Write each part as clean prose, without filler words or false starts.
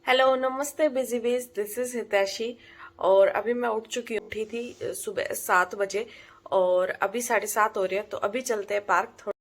Hello नमस्ते busy बीज, this is हितैषी। और अभी मैं उठी थी सुबह 7 बजे और अभी 7:30 हो रही है, तो अभी चलते हैं पार्क थोड़ा।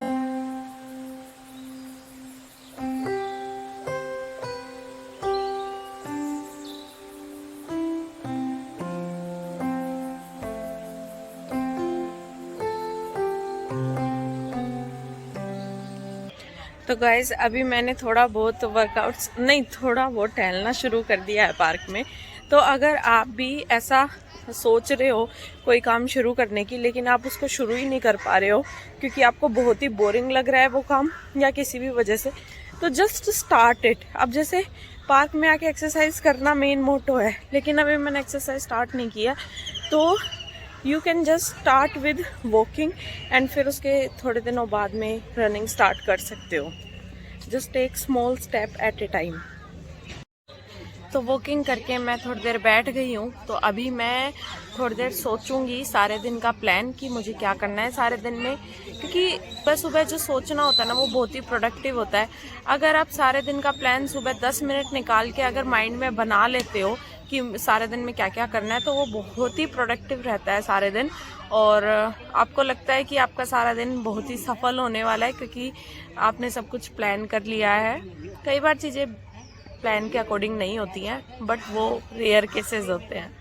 तो गाइज अभी मैंने थोड़ा बहुत वर्कआउट्स नहीं, थोड़ा बहुत टहलना शुरू कर दिया है पार्क में। तो अगर आप भी ऐसा सोच रहे हो कोई काम शुरू करने की, लेकिन आप उसको शुरू ही नहीं कर पा रहे हो क्योंकि आपको बहुत ही बोरिंग लग रहा है वो काम या किसी भी वजह से, तो जस्ट स्टार्ट इट। अब जैसे पार्क में आके एक्सरसाइज करना मेन मोटो है, लेकिन अभी मैंने एक्सरसाइज स्टार्ट नहीं किया, तो you can just start with walking and फिर उसके थोड़े दिनों बाद में रनिंग स्टार्ट कर सकते हो। Just take small step at a time. तो वॉकिंग करके मैं थोड़ी देर बैठ गई हूँ, तो अभी मैं थोड़ी देर सोचूंगी सारे दिन का प्लान कि मुझे क्या करना है सारे दिन में, क्योंकि सुबह सुबह जो सोचना होता है ना वो बहुत ही प्रोडक्टिव होता है। अगर आप सारे दिन का प्लान सुबह 10 मिनट निकाल के अगर माइंड में बना लेते हो कि सारे दिन में क्या क्या करना है, तो वो बहुत ही प्रोडक्टिव रहता है सारे दिन। और आपको लगता है कि आपका सारा दिन बहुत ही सफल होने वाला है क्योंकि आपने सब कुछ प्लान कर लिया है। कई बार चीज़ें प्लान के अकॉर्डिंग नहीं होती हैं, बट वो रेयर केसेस होते हैं।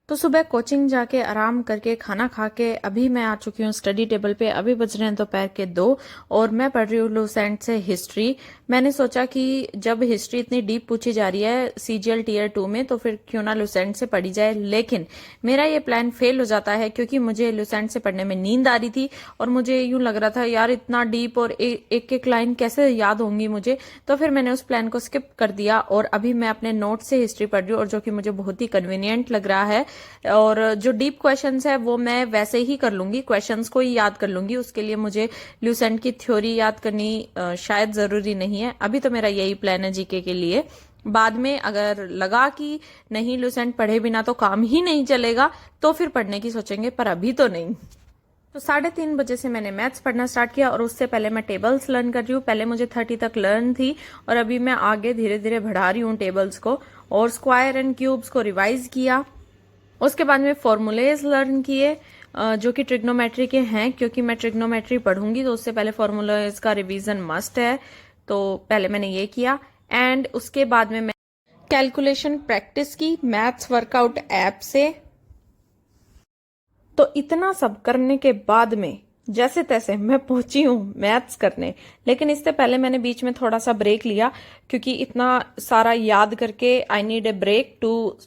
तो सुबह कोचिंग जाके आराम करके खाना खा के अभी मैं आ चुकी हूँ स्टडी टेबल पे। अभी बज रहे हैं दोपहर के 2 और मैं पढ़ रही हूँ लुसेंट से हिस्ट्री। मैंने सोचा कि जब हिस्ट्री इतनी डीप पूछी जा रही है सीजीएल टीयर 2 में, तो फिर क्यों ना लुसेंट से पढ़ी जाए। लेकिन मेरा ये प्लान फेल हो जाता है क्योंकि मुझे लुसेंट से पढ़ने में नींद आ रही थी और मुझे यूं लग रहा था यार इतना डीप और एक एक लाइन कैसे याद होंगी मुझे। तो फिर मैंने उस प्लान को स्किप कर दिया और अभी मैं अपने नोट से हिस्ट्री पढ़ रही हूँ, और जो कि मुझे बहुत ही कन्वीनियंट लग रहा है। और जो डीप क्वेश्चंस है वो मैं वैसे ही कर लूंगी, क्वेश्चंस को ही याद कर लूंगी। उसके लिए मुझे ल्यूसेंट की थ्योरी याद करनी शायद जरूरी नहीं है। अभी तो मेरा यही प्लान है जीके के लिए। बाद में अगर लगा कि नहीं लुसेंट पढ़े बिना तो काम ही नहीं चलेगा, तो फिर पढ़ने की सोचेंगे, पर अभी तो नहीं। तो 3:30 बजे से मैंने मैथ्स पढ़ना स्टार्ट किया और उससे पहले मैं टेबल्स लर्न कर रही हूँ। पहले मुझे 30 तक लर्न थी और अभी मैं आगे धीरे धीरे बढ़ा रही हूँ टेबल्स को, और स्क्वायर एंड क्यूब्स को रिवाइज किया। उसके बाद में फॉर्मूलेज लर्न किए जो कि ट्रिग्नोमेट्री के हैं, क्योंकि मैं ट्रिग्नोमेट्री पढ़ूंगी तो उससे पहले फॉर्मूलेज का रिवीजन मस्ट है। तो पहले मैंने ये किया एंड उसके बाद में मैं कैलकुलेशन प्रैक्टिस की मैथ्स वर्कआउट ऐप से। तो इतना सब करने के बाद में जैसे तैसे मैं पहुंची हूँ मैथ्स करने। लेकिन इससे पहले मैंने बीच में थोड़ा सा ब्रेक लिया क्योंकि इतना सारा याद करके I need a break to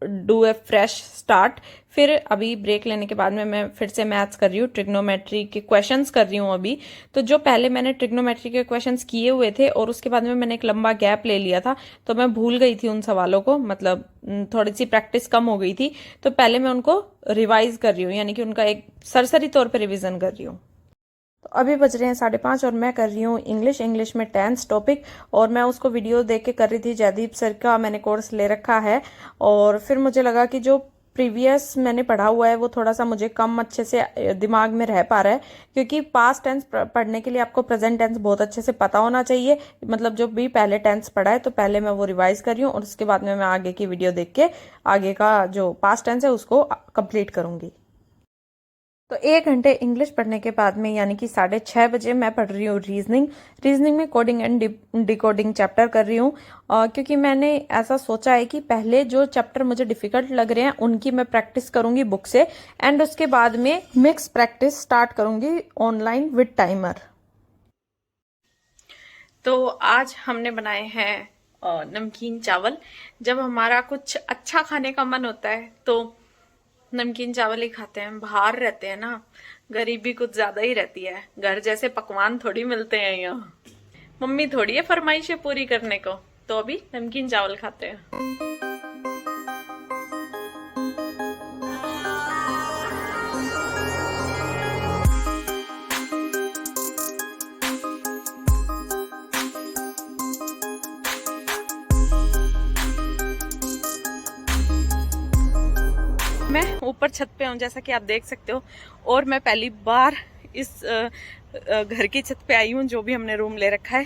do a fresh start. फिर अभी ब्रेक लेने के बाद में मैं फिर से मैथ्स कर रही हूँ, ट्रिग्नोमेट्री के क्वेश्चंस कर रही हूँ अभी। तो जो पहले मैंने ट्रिग्नोमेट्री के क्वेश्चंस किए हुए थे और उसके बाद में मैंने एक लंबा गैप ले लिया था, तो मैं भूल गई थी उन सवालों को, मतलब थोड़ी सी प्रैक्टिस कम हो गई थी। तो पहले मैं उनको रिवाइज कर रही हूँ, यानी कि उनका एक सरसरी तौर पर रिविजन कर रही हूँ। तो अभी बज रहे हैं 5:30 और मैं कर रही हूँ इंग्लिश में टेंस टॉपिक, और मैं उसको वीडियो देख के कर रही थी। जयदीप सर का मैंने कोर्स ले रखा है, और फिर मुझे लगा कि जो प्रीवियस मैंने पढ़ा हुआ है वो थोड़ा सा मुझे कम अच्छे से दिमाग में रह पा रहा है, क्योंकि पास्ट टेंस पढ़ने के लिए आपको प्रेजेंट टेंस बहुत अच्छे से पता होना चाहिए। मतलब जो भी पहले टेंस पढ़ा है, तो पहले मैं वो रिवाइज कर रही हूँ और उसके बाद में मैं आगे की वीडियो देख के आगे का जो पास्ट टेंस है उसको कंप्लीट करूंगी। तो 1 घंटे इंग्लिश पढ़ने के बाद में यानी कि 6:30 बजे मैं पढ़ रही हूँ रीजनिंग में कोडिंग एंड डिकोडिंग चैप्टर कर रही हूँ। क्योंकि मैंने ऐसा सोचा है कि पहले जो चैप्टर मुझे डिफिकल्ट लग रहे हैं उनकी मैं प्रैक्टिस करूंगी बुक से, एंड उसके बाद में मिक्स प्रैक्टिस स्टार्ट करूंगी ऑनलाइन विद टाइमर। तो आज हमने बनाए हैं नमकीन चावल। जब हमारा कुछ अच्छा खाने का मन होता है तो नमकीन चावल ही खाते हैं। बाहर रहते हैं ना, गरीबी कुछ ज्यादा ही रहती है, घर जैसे पकवान थोड़ी मिलते हैं यहाँ। मम्मी थोड़ी है फरमाइशें पूरी करने को, तो अभी नमकीन चावल खाते हैं। ऊपर छत पे हूँ जैसा कि आप देख सकते हो, और मैं पहली बार इस घर की छत पे आई हूँ जो भी हमने रूम ले रखा है।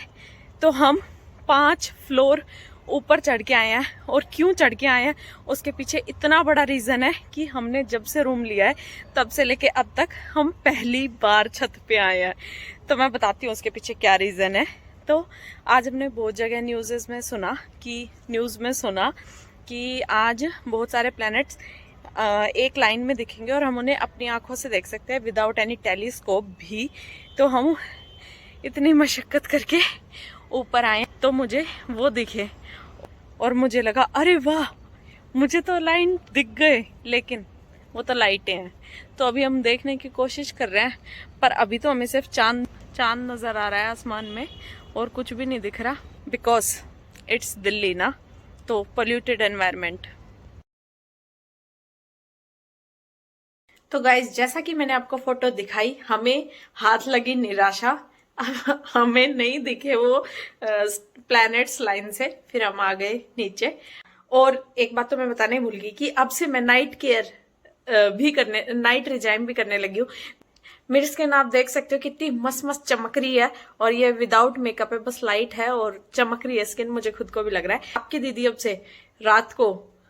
तो हम 5 फ्लोर ऊपर चढ़ के आए हैं, और क्यों चढ़ के आए हैं उसके पीछे इतना बड़ा रीजन है कि हमने जब से रूम लिया है तब से लेके अब तक हम पहली बार छत पे आए हैं। तो मैं बताती हूँ उसके पीछे क्या रीजन है। तो आज हमने बहुत जगह न्यूज़ में सुना कि आज बहुत सारे प्लैनेट्स एक लाइन में दिखेंगे और हम उन्हें अपनी आंखों से देख सकते हैं विदाउट एनी टेलीस्कोप भी। तो हम इतनी मशक्कत करके ऊपर आए तो मुझे वो दिखे, और मुझे लगा अरे वाह, मुझे तो लाइन दिख गए, लेकिन वो तो लाइटें हैं। तो अभी हम देखने की कोशिश कर रहे हैं, पर अभी तो हमें सिर्फ चांद नजर आ रहा है आसमान में, और कुछ भी नहीं दिख रहा, बिकॉज इट्स दिल्ली ना, तो पोल्यूटेड एनवायरनमेंट। तो गाइज, जैसा कि मैंने आपको फोटो दिखाई, हमें हाथ लगी निराशा। हमें नहीं दिखे वो प्लैनेट्स लाइन से, फिर हम आ गए नीचे। और एक बात तो मैं बताने भूल गई कि अब से मैं नाइट रिजाइम भी करने लगी हूँ। मेरी स्किन आप देख सकते हो कितनी मस्त मस्त चमक रही है, और ये विदाउट मेकअप है, बस लाइट है और चमक रही है स्किन, मुझे खुद को भी लग रहा है। आपकी दीदी अब से रात को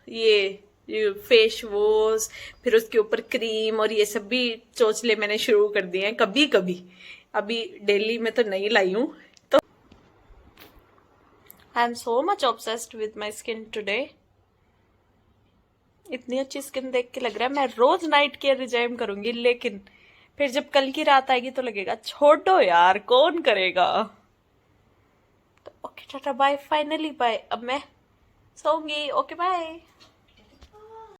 ये फेस वॉश, फिर उसके ऊपर क्रीम और ये सब भी चोचले मैंने शुरू कर दिए हैं कभी कभी, अभी डेली में तो नहीं लाई हूं। तो I am so much obsessed with my skin today. इतनी अच्छी स्किन देख के लग रहा है मैं रोज नाइट केयर रिजाइम करूंगी, लेकिन फिर जब कल की रात आएगी तो लगेगा छोड़ो यार, कौन करेगा। तो okay tata bye, finally bye, अब मैं सोऊंगी। Okay bye.